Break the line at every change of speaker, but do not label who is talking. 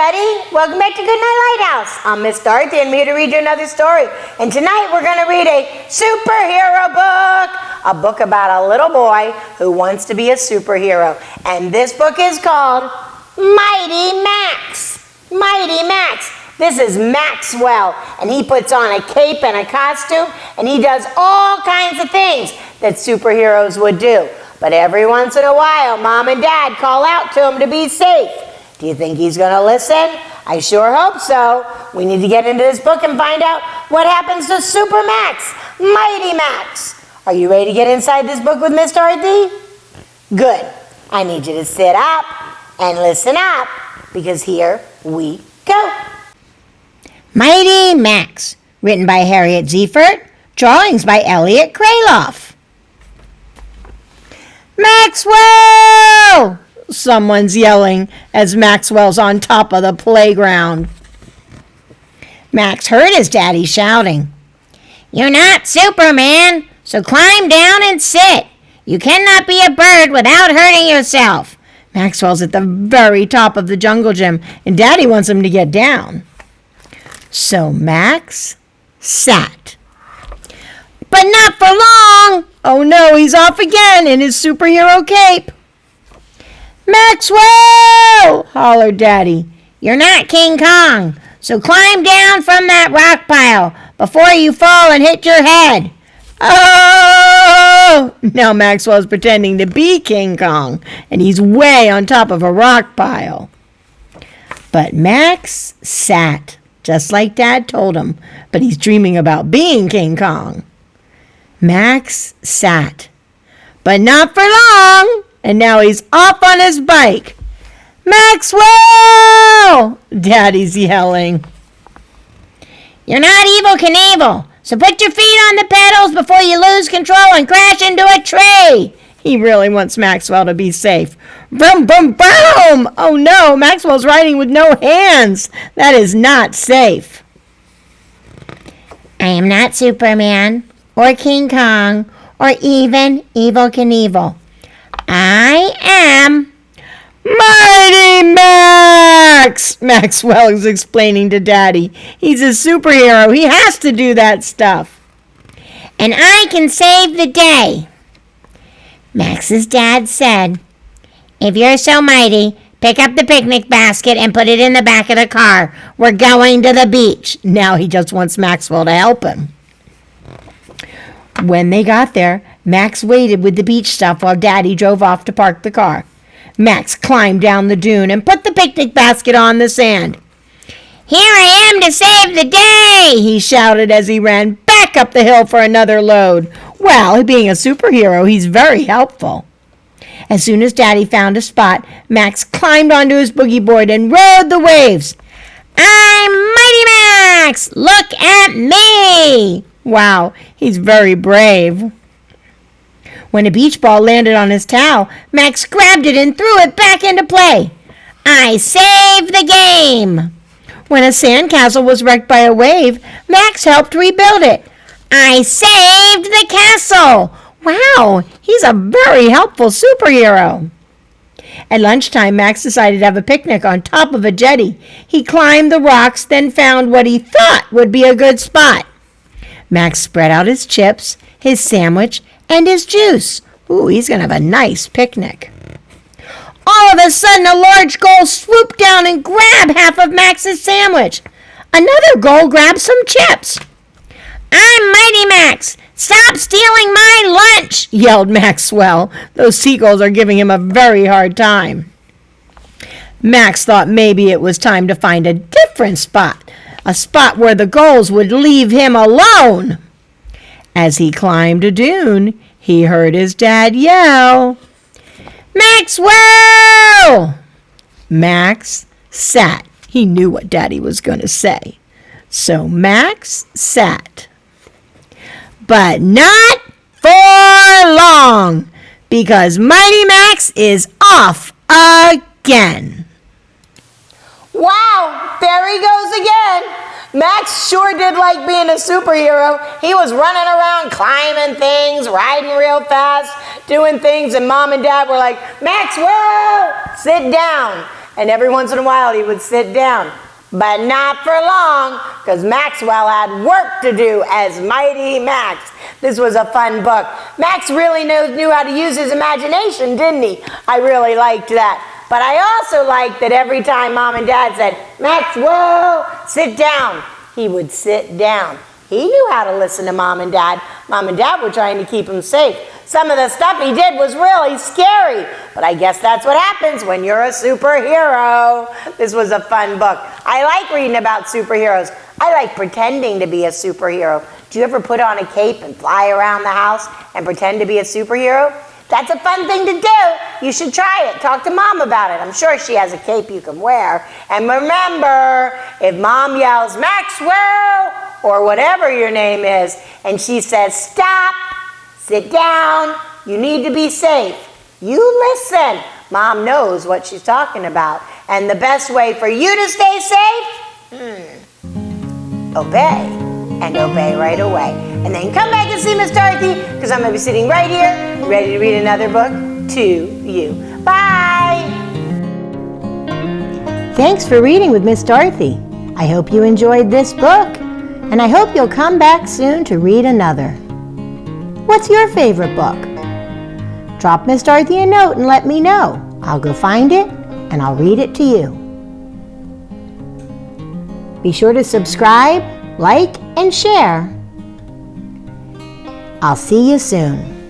everybody. Welcome back to Goodnight Lighthouse. I'm Miss Dorothy and I'm here to read you another story. And tonight we're going to read a superhero book. A book about a little boy who wants to be a superhero. And this book is called Mighty Max. Mighty Max. This is Maxwell, and he puts on a cape and a costume, and he does all kinds of things that superheroes would do. But every once in a while, Mom and Dad call out to him to be safe. Do you think he's going to listen? I sure hope so. We need to get into this book and find out what happens to Super Max, Mighty Max. Are you ready to get inside this book with Miss Dorothy? Good. I need you to sit up and listen up, because here we go. Mighty Max, written by Harriet Ziefert, drawings by Elliot Kreloff. Maxwell! Someone's yelling as Maxwell's on top of the playground. Max heard his daddy shouting, "You're not Superman, so climb down and sit. You cannot be a bird without hurting yourself." Maxwell's at the very top of the jungle gym, and Daddy wants him to get down. So Max sat. But not for long! Oh no, he's off again in his superhero cape. "Maxwell!" hollered Daddy. "You're not King Kong, so climb down from that rock pile before you fall and hit your head." Oh! Now Maxwell's pretending to be King Kong, and he's way on top of a rock pile. But Max sat, just like Dad told him, but he's dreaming about being King Kong. Max sat, but not for long, and now he's off on his bike. "Maxwell!" Daddy's yelling. "You're not Evel Knievel, so put your feet on the pedals before you lose control and crash into a tree." He really wants Maxwell to be safe. Boom, boom, boom! Oh no, Maxwell's riding with no hands. That is not safe. "I am not Superman, or King Kong, or even Evel Knievel. I am Mighty Max!" Maxwell is explaining to Daddy. He's a superhero. He has to do that stuff. "And I can save the day." Max's dad said, "If you're so mighty, pick up the picnic basket and put it in the back of the car. We're going to the beach." Now he just wants Maxwell to help him. When they got there, Max waited with the beach stuff while Daddy drove off to park the car. Max climbed down the dune and put the picnic basket on the sand. "Here I am to save the day!" he shouted as he ran back up the hill for another load. Well, being a superhero, he's very helpful. As soon as Daddy found a spot, Max climbed onto his boogie board and rode the waves. "I'm Mighty Max! Look at me!" Wow, he's very brave. When a beach ball landed on his towel, Max grabbed it and threw it back into play. "I saved the game!" When a sandcastle was wrecked by a wave, Max helped rebuild it. "I saved the castle!" Wow, he's a very helpful superhero. At lunchtime, Max decided to have a picnic on top of a jetty. He climbed the rocks, then found what he thought would be a good spot. Max spread out his chips, his sandwich, and his juice. Ooh, he's going to have a nice picnic. All of a sudden, a large gull swooped down and grabbed half of Max's sandwich. Another gull grabbed some chips. "I'm Mighty Max! Stop stealing my lunch!" yelled Maxwell. Those seagulls are giving him a very hard time. Max thought maybe it was time to find a different spot, a spot where the gulls would leave him alone. As he climbed a dune, he heard his dad yell, "Maxwell!" Max sat. He knew what Daddy was going to say. So Max sat. But not for long, because Mighty Max is off again. Wow, there he goes again. Max sure did like being a superhero. He was running around climbing things, riding real fast, doing things, and Mom and Dad were like, "Maxwell, sit down." and every once in a while he would sit down. But not for long, because Maxwell had work to do as Mighty Max. This was a fun book. Max really knew how to use his imagination, didn't he? I really liked that. But I also liked that every time Mom and Dad said, Maxwell, sit down, he would sit down. He knew how to listen to Mom and Dad. Mom and Dad were trying to keep him safe. Some of the stuff he did was really scary, but I guess that's what happens when you're a superhero. This was a fun book. I like reading about superheroes. I like pretending to be a superhero. Do you ever put on a cape and fly around the house and pretend to be a superhero? That's a fun thing to do. You should try it. Talk to Mom about it. I'm sure she has a cape you can wear. And remember, if Mom yells, Maxwell, or whatever your name is, and she says, stop, sit down, you need to be safe, you listen. Mom knows what she's talking about. And the best way for you to stay safe? Obey. And obey right away. And then come back and see Miss Dorothy, because I'm going to be sitting right here, ready to read another book to you. Bye! Thanks for reading with Miss Dorothy. I hope you enjoyed this book, and I hope you'll come back soon to read another. What's your favorite book? Drop Miss Dorothy a note and let me know. I'll go find it, and I'll read it to you. Be sure to subscribe, like, and share. I'll see you soon.